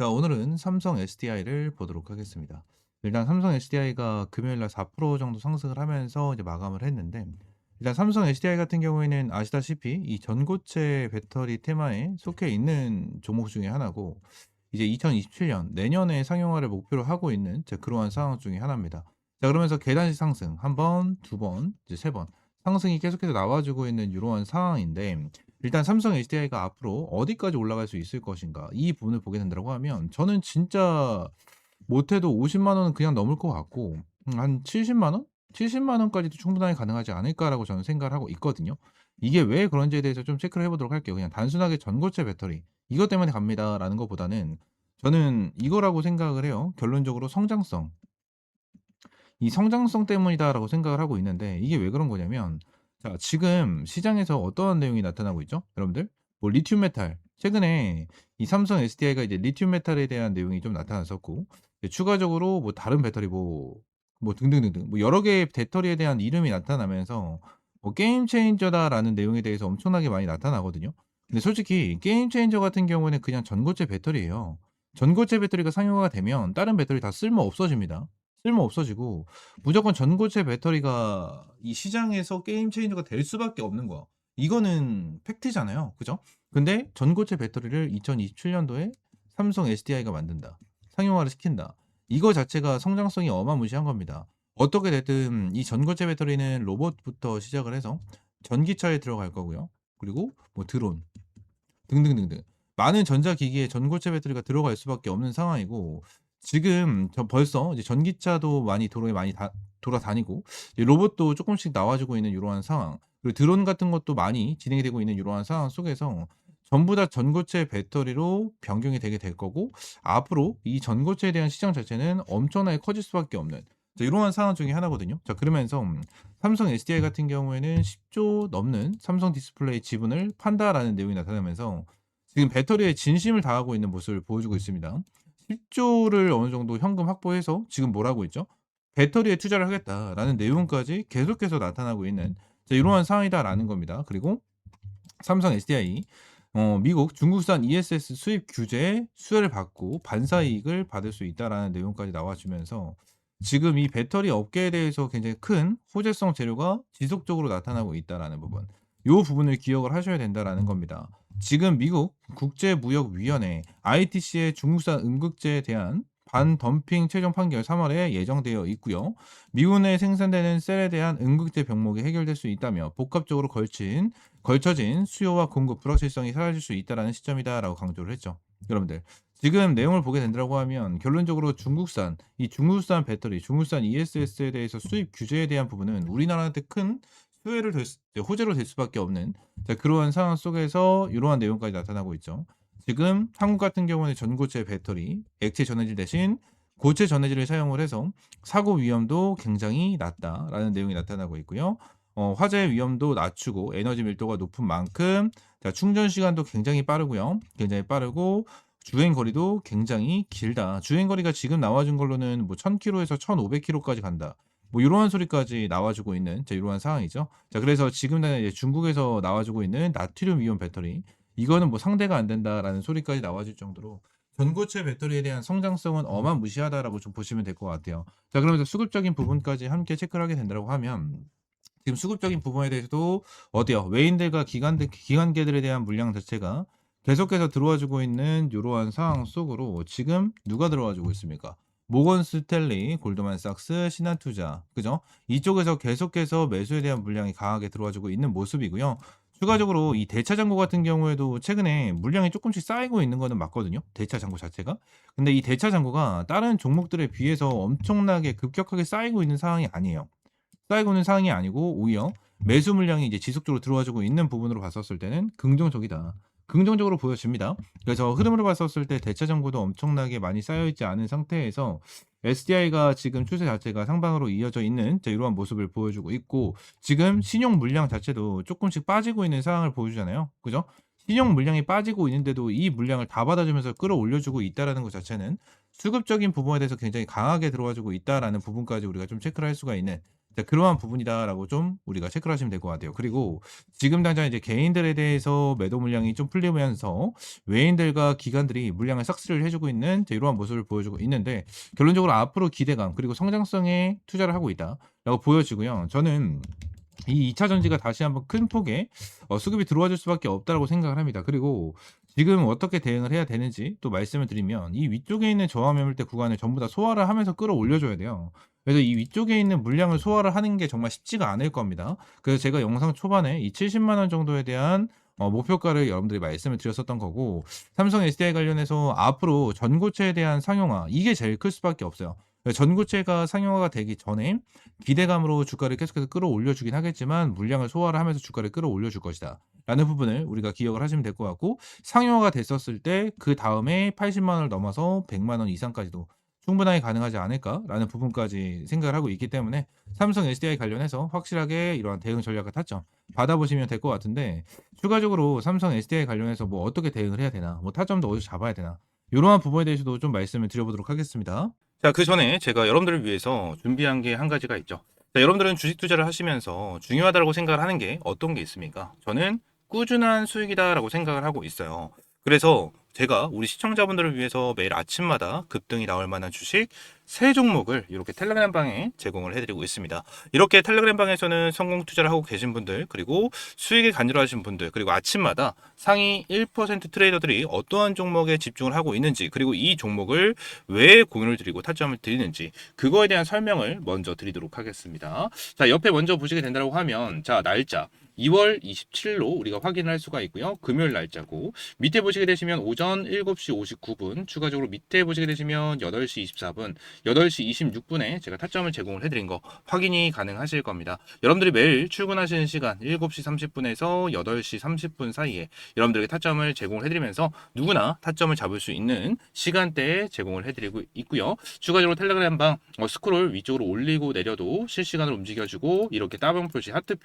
자, 오늘은 삼성 SDI를 보도록 하겠습니다. 일단 삼성 SDI가 금요일 날 4% 정도 상승을 하면서 이제 마감을 했는데, 일단 삼성 SDI 같은 경우에는 아시다시피 이 전고체 배터리 테마에 속해 있는 종목 중에 하나고, 이제 2027년 내년에 상용화를 목표로 하고 있는 그러한 상황 중에 하나입니다. 자, 그러면서 계단식 상승 한 번, 두 번, 이제 세 번 상승이 계속해서 나와주고 있는 이러한 상황인데, 일단 삼성 SDI가 앞으로 어디까지 올라갈 수 있을 것인가, 이 부분을 보게 된다고 하면 저는 진짜 못해도 50만 원은 그냥 넘을 것 같고, 한 70만 원? 70만 원까지도 충분하게 가능하지 않을까라고 저는 생각을 하고 있거든요. 이게 왜 그런지에 대해서 좀 체크를 해 보도록 할게요. 그냥 단순하게 전고체 배터리 이것 때문에 갑니다라는 것보다는 저는 이거라고 생각을 해요. 결론적으로 성장성. 이 성장성 때문이다라고 생각을 하고 있는데, 이게 왜 그런 거냐면, 자, 지금 시장에서 어떠한 내용이 나타나고 있죠? 여러분들? 뭐 리튬 메탈. 최근에 이 삼성 SDI가 이제 리튬 메탈에 대한 내용이 좀 나타났었고, 이제 추가적으로 뭐 다른 배터리 뭐 등등등등 뭐 여러 개의 배터리에 대한 이름이 나타나면서 뭐 게임 체인저다라는 내용에 대해서 엄청나게 많이 나타나거든요. 근데 솔직히 게임 체인저 같은 경우에는 그냥 전고체 배터리예요. 전고체 배터리가 상용화가 되면 다른 배터리 다 쓸모 없어집니다. 쓸모 없어지고 무조건 전고체 배터리가 이 시장에서 게임 체인저가 될 수밖에 없는 거야. 이거는 팩트잖아요. 그죠? 근데 전고체 배터리를 2027년도에 삼성 SDI가 만든다. 상용화를 시킨다. 이거 자체가 성장성이 어마무시한 겁니다. 어떻게 됐든 이 전고체 배터리는 로봇부터 시작을 해서 전기차에 들어갈 거고요. 그리고 뭐 드론 등등등등 많은 전자기기에 전고체 배터리가 들어갈 수밖에 없는 상황이고, 지금 벌써 이제 전기차도 많이 도로에 많이 돌아다니고, 이제 로봇도 조금씩 나와주고 있는 이러한 상황, 그리고 드론 같은 것도 많이 진행이 되고 있는 이러한 상황 속에서 전부 다 전고체 배터리로 변경이 되게 될 거고, 앞으로 이 전고체에 대한 시장 자체는 엄청나게 커질 수밖에 없는 이러한 상황 중에 하나거든요. 자, 그러면서 삼성 SDI 같은 경우에는 10조 넘는 삼성 디스플레이 지분을 판다라는 내용이 나타나면서 지금 배터리에 진심을 다하고 있는 모습을 보여주고 있습니다. 10조를 어느 정도 현금 확보해서 지금 뭐라고 있죠? 배터리에 투자를 하겠다라는 내용까지 계속해서 나타나고 있는 이러한 상황이다라는 겁니다. 그리고 삼성 SDI 미국 중국산 ESS 수입 규제에 수혜를 받고 반사 이익을 받을 수 있다라는 내용까지 나와주면서 지금 이 배터리 업계에 대해서 굉장히 큰 호재성 재료가 지속적으로 나타나고 있다라는 부분. 요 부분을 기억을 하셔야 된다라는 겁니다. 지금 미국 국제무역위원회 ITC의 중국산 음극재에 대한 반덤핑 최종 판결 3월에 예정되어 있고요. 미국 내 생산되는 셀에 대한 음극재 병목이 해결될 수 있다며 복합적으로 걸쳐진 수요와 공급 불확실성이 사라질 수 있다라는 시점이다라고 강조를 했죠. 여러분들, 지금 내용을 보게 된다고 하면 결론적으로 중국산 배터리, 중국산 ESS에 대해서 수입 규제에 대한 부분은 우리나라한테 큰 호재로 될 수밖에 없는 그러한 상황 속에서 이러한 내용까지 나타나고 있죠. 지금 한국 같은 경우는 전고체 배터리, 액체 전해질 대신 고체 전해질을 사용을 해서 사고 위험도 굉장히 낮다라는 내용이 나타나고 있고요. 화재 위험도 낮추고 에너지 밀도가 높은 만큼 충전 시간도 굉장히 빠르고요. 굉장히 빠르고 주행 거리도 굉장히 길다. 주행 거리가 지금 나와준 걸로는 뭐 1000km에서 1500km까지 간다. 뭐 이러한 소리까지 나와주고 있는 이러한 상황이죠. 자, 그래서 지금 이제 중국에서 나와주고 있는 나트륨 이온 배터리, 이거는 뭐 상대가 안 된다라는 소리까지 나와줄 정도로 전고체 배터리에 대한 성장성은 어마무시하다라고 좀 보시면 될 것 같아요. 자, 그러면서 수급적인 부분까지 함께 체크를 하게 된다고 하면 지금 수급적인 부분에 대해서도 어때요? 외인들과 기관계들에 대한 물량 자체가 계속해서 들어와 주고 있는 이러한 상황 속으로 지금 누가 들어와 주고 있습니까? 모건 스탠리, 골드만삭스, 신한투자, 그죠? 이쪽에서 계속해서 매수에 대한 물량이 강하게 들어와 주고 있는 모습이고요. 추가적으로 이 대차 잔고 같은 경우에도 최근에 물량이 조금씩 쌓이고 있는 거는 맞거든요. 대차 잔고 자체가. 근데 이 대차 잔고가 다른 종목들에 비해서 엄청나게 급격하게 쌓이고 있는 상황이 아니에요. 쌓이고 있는 상황이 아니고 오히려 매수 물량이 이제 지속적으로 들어와 주고 있는 부분으로 봤었을 때는 긍정적이다. 긍정적으로 보여집니다. 그래서 흐름으로 봤었을 때 대차 잔고도 엄청나게 많이 쌓여 있지 않은 상태에서 SDI가 지금 추세 자체가 상방으로 이어져 있는 이러한 모습을 보여주고 있고, 지금 신용 물량 자체도 조금씩 빠지고 있는 상황을 보여주잖아요. 그죠? 신용 물량이 빠지고 있는데도 이 물량을 다 받아주면서 끌어올려주고 있다라는 것 자체는 수급적인 부분에 대해서 굉장히 강하게 들어와주고 있다라는 부분까지 우리가 좀 체크를 할 수가 있는 자, 그러한 부분이다라고 좀 우리가 체크를 하시면 될 것 같아요. 그리고 지금 당장 이제 개인들에 대해서 매도 물량이 좀 풀리면서 외인들과 기관들이 물량을 싹쓸이를 해 주고 있는 이러한 모습을 보여주고 있는데, 결론적으로 앞으로 기대감 그리고 성장성에 투자를 하고 있다라고 보여지고요. 저는 이 2차 전지가 다시 한번 큰 폭의 수급이 들어와 줄 수밖에 없다라고 생각을 합니다. 그리고 지금 어떻게 대응을 해야 되는지 또 말씀을 드리면, 이 위쪽에 있는 저항 매물대 구간을 전부 다 소화를 하면서 끌어올려 줘야 돼요. 그래서 이 위쪽에 있는 물량을 소화를 하는 게 정말 쉽지가 않을 겁니다. 그래서 제가 영상 초반에 이 70만 원 정도에 대한 목표가를 여러분들이 말씀을 드렸었던 거고, 삼성 SDI 관련해서 앞으로 전고체에 대한 상용화, 이게 제일 클 수밖에 없어요. 전고체가 상용화가 되기 전에 기대감으로 주가를 계속해서 끌어올려 주긴 하겠지만, 물량을 소화를 하면서 주가를 끌어올려 줄 것이다 라는 부분을 우리가 기억을 하시면 될 것 같고, 상용화가 됐었을 때 그다음에 80만 원을 넘어서 100만 원 이상까지도 충분하게 가능하지 않을까라는 부분까지 생각을 하고 있기 때문에, 삼성 SDI 관련해서 확실하게 이러한 대응 전략과 타점 받아보시면 될 것 같은데, 추가적으로 삼성 SDI 관련해서 뭐 어떻게 대응을 해야 되나, 뭐 타점도 어디서 잡아야 되나, 이러한 부분에 대해서도 좀 말씀을 드려보도록 하겠습니다. 자, 그 전에 제가 여러분들을 위해서 준비한 게 한 가지가 있죠. 자, 여러분들은 주식 투자를 하시면서 중요하다고 생각을 하는 게 어떤 게 있습니까? 저는 꾸준한 수익이다라고 생각을 하고 있어요. 그래서 제가 우리 시청자분들을 위해서 매일 아침마다 급등이 나올 만한 주식 3종목을 이렇게 텔레그램 방에 제공을 해드리고 있습니다. 이렇게 텔레그램 방에서는 성공 투자를 하고 계신 분들, 그리고 수익에 간절하신 분들, 그리고 아침마다 상위 1% 트레이더들이 어떠한 종목에 집중을 하고 있는지, 그리고 이 종목을 왜 공유를 드리고 타점을 드리는지, 그거에 대한 설명을 먼저 드리도록 하겠습니다. 자, 옆에 먼저 보시게 된다고 하면, 자, 날짜 2월 27일로 우리가 확인을 할 수가 있고요. 금요일 날짜고, 밑에 보시게 되시면 오전 7시 59분, 추가적으로 밑에 보시게 되시면 8시 24분, 8시 26분에 제가 타점을 제공을 해드린 거 확인이 가능하실 겁니다. 여러분들이 매일 출근하시는 시간 7시 30분에서 8시 30분 사이에 여러분들에게 타점을 제공을 해드리면서 누구나 타점을 잡을 수 있는 시간대에 제공을 해드리고 있고요. 추가적으로 텔레그램 방 스크롤 위쪽으로 올리고 내려도 실시간으로 움직여주고, 이렇게 따봉 표시, 하트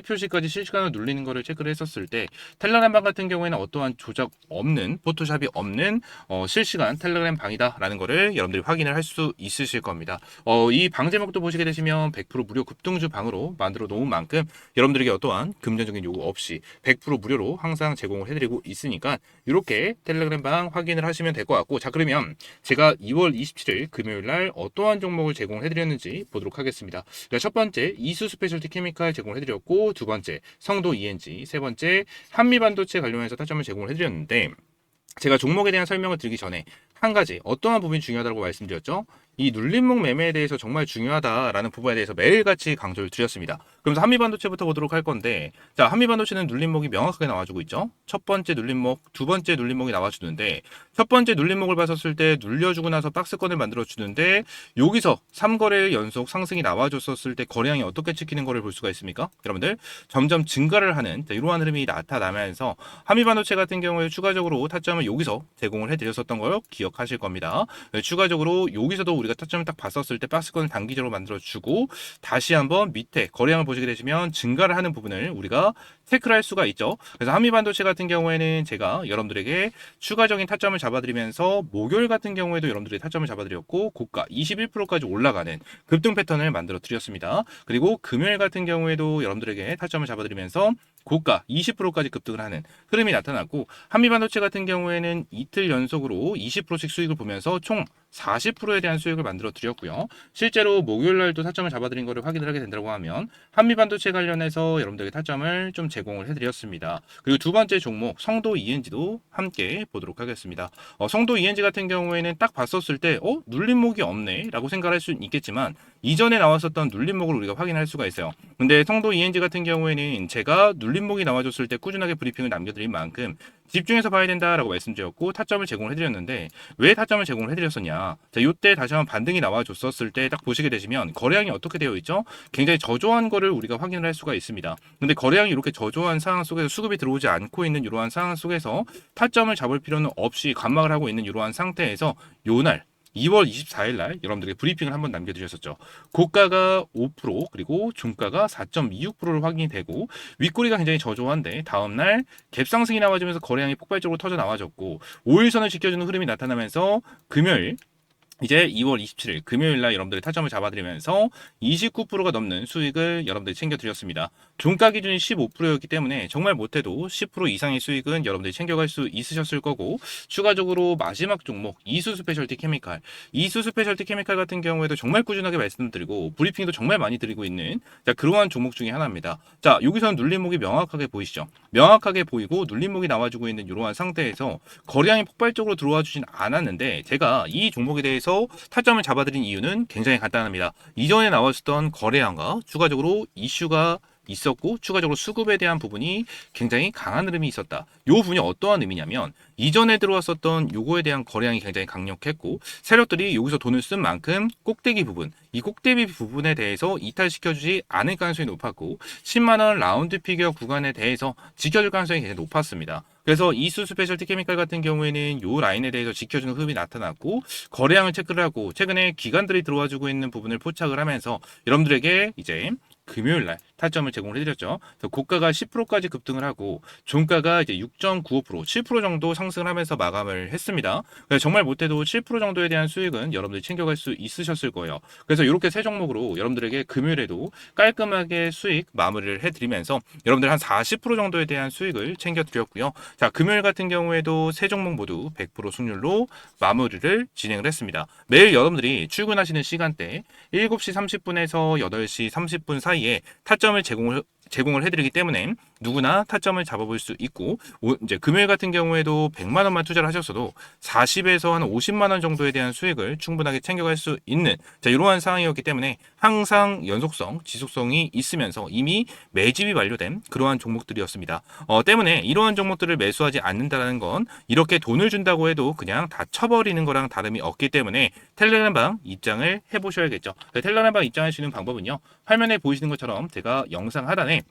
표시까지 실시간으로 눌리는 거를 체크를 했었을 때, 텔레그램 방 같은 경우에는 어떠한 조작 없는, 포토샵이 없는 실시간 텔레그램 방이다라는 거를 여러분들이 확인을 할 수 있으실 겁니다. 이 방 제목도 보시게 되시면 100% 무료 급등주 방으로 만들어 놓은 만큼 여러분들에게 어떠한 금전적인 요구 없이 100% 무료로 항상 제공을 해드리고 있으니까 이렇게 텔레그램 방 확인을 하시면 될 것 같고, 자, 그러면 제가 2월 27일 금요일 날 어떠한 종목을 제공을 해드렸는지 보도록 하겠습니다. 첫 번째 이수 스페셜티 케미칼 제공을 해드렸고, 두 번째 성도 ENG, 세 번째 한미반도체 관련해서 타점을 제공을 해드렸는데, 제가 종목에 대한 설명을 드리기 전에 한 가지 어떠한 부분이 중요하다고 말씀드렸죠? 이 눌림목 매매에 대해서 정말 중요하다라는 부분에 대해서 매일같이 강조를 드렸습니다. 그러면서 한미반도체부터 보도록 할 건데, 자, 한미반도체는 눌림목이 명확하게 나와주고 있죠. 첫 번째 눌림목, 두 번째 눌림목이 나와주는데, 첫 번째 눌림목을 봤었을 때 눌려주고 나서 박스권을 만들어주는데, 여기서 3거래일 연속 상승이 나와줬었을 때 거래량이 어떻게 찍히는 거를 볼 수가 있습니까? 여러분들 점점 증가를 하는 이러한 흐름이 나타나면서 한미반도체 같은 경우에 추가적으로 타점을 여기서 제공을 해드렸었던 걸 기억하실 겁니다. 추가적으로 여기서도 우리가 타점을 딱 봤었을 때 박스권을 단기적으로 만들어주고, 다시 한번 밑에 거래량을 보시게 되시면 증가를 하는 부분을 우리가 체크를 할 수가 있죠. 그래서 한미반도체 같은 경우에는 제가 여러분들에게 추가적인 타점을 잡아드리면서, 목요일 같은 경우에도 여러분들이 타점을 잡아드렸고 고가 21%까지 올라가는 급등 패턴을 만들어 드렸습니다. 그리고 금요일 같은 경우에도 여러분들에게 타점을 잡아드리면서 고가 20%까지 급등을 하는 흐름이 나타났고, 한미반도체 같은 경우에는 이틀 연속으로 20%씩 수익을 보면서 총 40%에 대한 수익을 만들어 드렸고요. 실제로 목요일 날도 타점을 잡아드린 것을 확인을 하게 된다고 하면 한미반도체 관련해서 여러분들에게 타점을 좀 제공을 해드렸습니다. 그리고 두 번째 종목 성도 ENG도 함께 보도록 하겠습니다. 성도 ENG 같은 경우에는 딱 봤었을 때 눌림목이 없네 라고 생각할 수는 있겠지만, 이전에 나왔었던 눌림목을 우리가 확인할 수가 있어요. 근데 성도 ENG 같은 경우에는 제가 눌림목이 나와줬을 때 꾸준하게 브리핑을 남겨드린 만큼 집중해서 봐야 된다라고 말씀드렸고, 타점을 제공을 해드렸는데, 왜 타점을 제공을 해드렸었냐? 자, 이때 다시 한번 반등이 나와줬었을 때 딱 보시게 되시면 거래량이 어떻게 되어 있죠? 굉장히 저조한 거를 우리가 확인을 할 수가 있습니다. 근데 거래량이 이렇게 저조한 상황 속에서 수급이 들어오지 않고 있는 이러한 상황 속에서 타점을 잡을 필요는 없이 관망을 하고 있는 이러한 상태에서 요날 2월 24일 날 여러분들에게 브리핑을 한번 남겨드렸었죠. 고가가 5%, 그리고 종가가 4.26%를 확인이 되고, 윗꼬리가 굉장히 저조한데 다음날 갭상승이 나와주면서 거래량이 폭발적으로 터져 나와졌고, 5일선을 지켜주는 흐름이 나타나면서 금요일 이제 2월 27일 금요일 날 여러분들이 타점을 잡아드리면서 29%가 넘는 수익을 여러분들이 챙겨드렸습니다. 종가 기준이 15%였기 때문에 정말 못해도 10% 이상의 수익은 여러분들이 챙겨갈 수 있으셨을 거고, 추가적으로 마지막 종목 이수 스페셜티 케미칼, 이수 스페셜티 케미칼 같은 경우에도 정말 꾸준하게 말씀드리고 브리핑도 정말 많이 드리고 있는, 자, 그러한 종목 중에 하나입니다. 자, 여기서는 눌림목이 명확하게 보이시죠? 명확하게 보이고 눌림목이 나와주고 있는 이러한 상태에서 거래량이 폭발적으로 들어와 주진 않았는데, 제가 이 종목에 대해서 타점을 잡아드린 이유는 굉장히 간단합니다. 이전에 나왔었던 거래량과 추가적으로 이슈가 있었고, 추가적으로 수급에 대한 부분이 굉장히 강한 흐름이 있었다. 이 부분이 어떠한 의미냐면, 이전에 들어왔었던 요거에 대한 거래량이 굉장히 강력했고, 세력들이 여기서 돈을 쓴 만큼 꼭대기 부분, 이 꼭대기 부분에 대해서 이탈시켜주지 않을 가능성이 높았고, 10만원 라운드 피겨 구간에 대해서 지켜줄 가능성이 굉장히 높았습니다. 그래서 이수 스페셜티 케미칼 같은 경우에는 이 라인에 대해서 지켜주는 흐름이 나타났고, 거래량을 체크를 하고 최근에 기관들이 들어와주고 있는 부분을 포착을 하면서 여러분들에게 이제 금요일 날 타점을 제공을 해드렸죠. 그래서 고가가 10%까지 급등을 하고 종가가 이제 6.95%, 7% 정도 상승을 하면서 마감을 했습니다. 그래서 정말 못해도 7% 정도에 대한 수익은 여러분들이 챙겨갈 수 있으셨을 거예요. 그래서 이렇게 세 종목으로 여러분들에게 금요일에도 깔끔하게 수익 마무리를 해드리면서 여러분들 한 40% 정도에 대한 수익을 챙겨드렸고요. 자, 금요일 같은 경우에도 세 종목 모두 100% 승률로 마무리를 진행을 했습니다. 매일 여러분들이 출근하시는 시간대 7시 30분에서 8시 30분 사이에 타점을 제공을 해드리기 때문에 누구나 타점을 잡아볼 수 있고, 이제 금요일 같은 경우에도 100만 원만 투자를 하셨어도 40에서 한 50만 원 정도에 대한 수익을 충분하게 챙겨갈 수 있는, 자, 이러한 상황이었기 때문에 항상 연속성, 지속성이 있으면서 이미 매집이 완료된 그러한 종목들이었습니다. 때문에 이러한 종목들을 매수하지 않는다는 건 이렇게 돈을 준다고 해도 그냥 다 쳐버리는 거랑 다름이 없기 때문에 텔레그램방 입장을 해보셔야겠죠. 텔레그램방 입장할 수 있는 방법은요, 화면에 보이시는 것처럼 제가 영상 하단에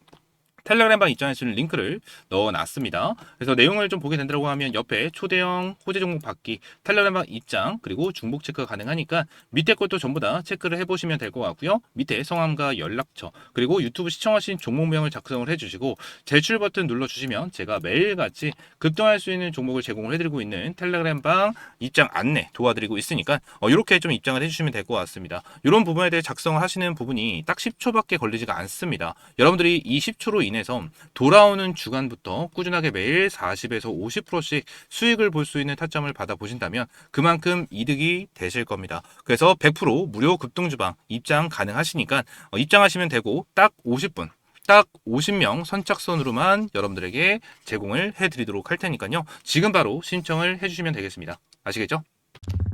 텔레그램방 입장할 수 있는 링크를 넣어놨습니다. 그래서 내용을 좀 보게 된다고 하면 옆에 초대형 호재 종목 받기, 텔레그램방 입장, 그리고 중복 체크가 가능하니까 밑에 것도 전부 다 체크를 해보시면 될 것 같고요. 밑에 성함과 연락처, 그리고 유튜브 시청하신 종목명을 작성을 해주시고 제출 버튼 눌러주시면 제가 매일같이 급등할 수 있는 종목을 제공을 해드리고 있는 텔레그램방 입장 안내 도와드리고 있으니까 이렇게 좀 입장을 해주시면 될 것 같습니다. 이런 부분에 대해 작성을 하시는 부분이 딱 10초밖에 걸리지가 않습니다. 여러분들이 이 10초로 인해서 돌아오는 주간부터 꾸준하게 매일 40에서 50%씩 수익을 볼 수 있는 타점을 받아 보신다면 그만큼 이득이 되실 겁니다. 그래서 100% 무료 급등주방 입장 가능하시니까 입장하시면 되고, 딱 50분, 딱 50명 선착순으로만 여러분들에게 제공을 해드리도록 할 테니까요. 지금 바로 신청을 해주시면 되겠습니다. 아시겠죠?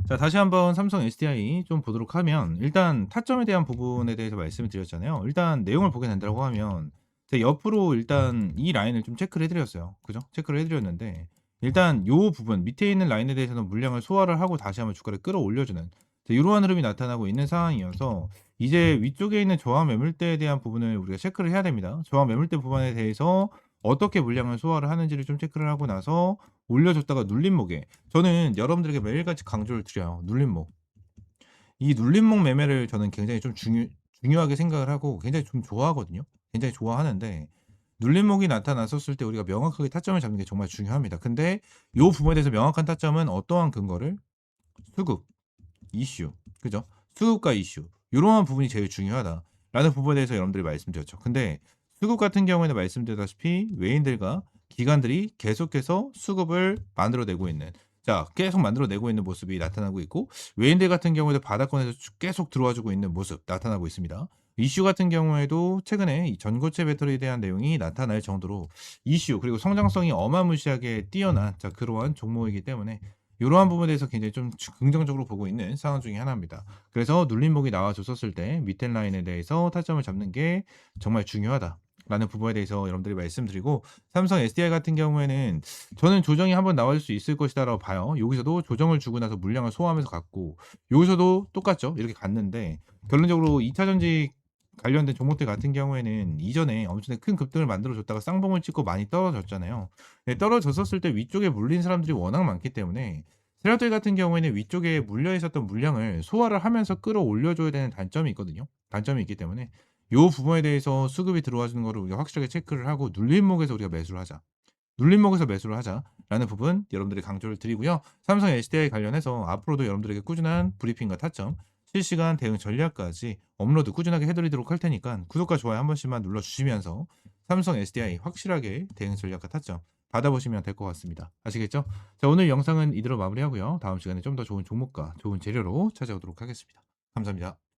자, 다시 한번 삼성 SDI 좀 보도록 하면, 일단 타점에 대한 부분에 대해서 말씀을 드렸잖아요. 일단 내용을 보게 된다고 하면 제가 옆으로 일단 이 라인을 좀 체크를 해 드렸어요. 그죠? 체크를 해 드렸는데, 일단 요 부분 밑에 있는 라인에 대해서는 물량을 소화를 하고 다시 한번 주가를 끌어올려 주는 이러한 흐름이 나타나고 있는 상황이어서, 이제 위쪽에 있는 저항 매물대에 대한 부분을 우리가 체크를 해야 됩니다. 저항 매물대 부분에 대해서 어떻게 물량을 소화를 하는지를 좀 체크를 하고 나서 올려줬다가 눌림목에, 저는 여러분들에게 매일같이 강조를 드려요. 눌림목. 이 눌림목 매매를 저는 굉장히 좀 중요하게 생각을 하고 굉장히 좀 좋아하거든요. 굉장히 좋아하는데, 눌림목이 나타났었을 때 우리가 명확하게 타점을 잡는 게 정말 중요합니다. 근데 요 부분에 대해서 명확한 타점은 어떠한 근거를? 수급, 이슈. 그죠? 수급과 이슈. 요러한 부분이 제일 중요하다라는 부분에 대해서 여러분들이 말씀드렸죠. 근데 수급 같은 경우에는 말씀드렸다시피 외인들과 기관들이 계속해서 수급을 만들어내고 있는, 자, 계속 만들어내고 있는 모습이 나타나고 있고, 외인들 같은 경우에도 바닥권에서 계속 들어와 주고 있는 모습 나타나고 있습니다. 이슈 같은 경우에도 최근에 이 전고체 배터리에 대한 내용이 나타날 정도로 이슈, 그리고 성장성이 어마무시하게 뛰어난, 자, 그러한 종목이기 때문에 이러한 부분에 대해서 굉장히 좀 긍정적으로 보고 있는 상황 중에 하나입니다. 그래서 눌림목이 나와줬었을 때 밑에 라인에 대해서 타점을 잡는 게 정말 중요하다라는 부분에 대해서 여러분들이 말씀드리고, 삼성 SDI 같은 경우에는 저는 조정이 한번 나올 수 있을 것이다라고 봐요. 여기서도 조정을 주고 나서 물량을 소화하면서 갔고, 여기서도 똑같죠. 이렇게 갔는데 결론적으로 2차 전지 관련된 종목들 같은 경우에는 이전에 엄청나게 큰 급등을 만들어 줬다가 쌍봉을 찍고 많이 떨어졌잖아요. 네, 떨어졌었을 때 위쪽에 물린 사람들이 워낙 많기 때문에 세력들 같은 경우에는 위쪽에 물려 있었던 물량을 소화를 하면서 끌어올려 줘야 되는 단점이 있거든요. 단점이 있기 때문에 요 부분에 대해서 수급이 들어와 주는 거를 우리가 확실하게 체크를 하고 눌림목에서 우리가 매수를 하자. 눌림목에서 매수를 하자. 라는 부분 여러분들이 강조를 드리고요. 삼성 SDI 관련해서 앞으로도 여러분들에게 꾸준한 브리핑과 타점, 실시간 대응 전략까지 업로드 꾸준하게 해드리도록 할 테니까 구독과 좋아요 한 번씩만 눌러주시면서 삼성 SDI 확실하게 대응 전략과 타점 받아보시면 될 것 같습니다. 아시겠죠? 자, 오늘 영상은 이대로 마무리하고요. 다음 시간에 좀 더 좋은 종목과 좋은 재료로 찾아오도록 하겠습니다. 감사합니다.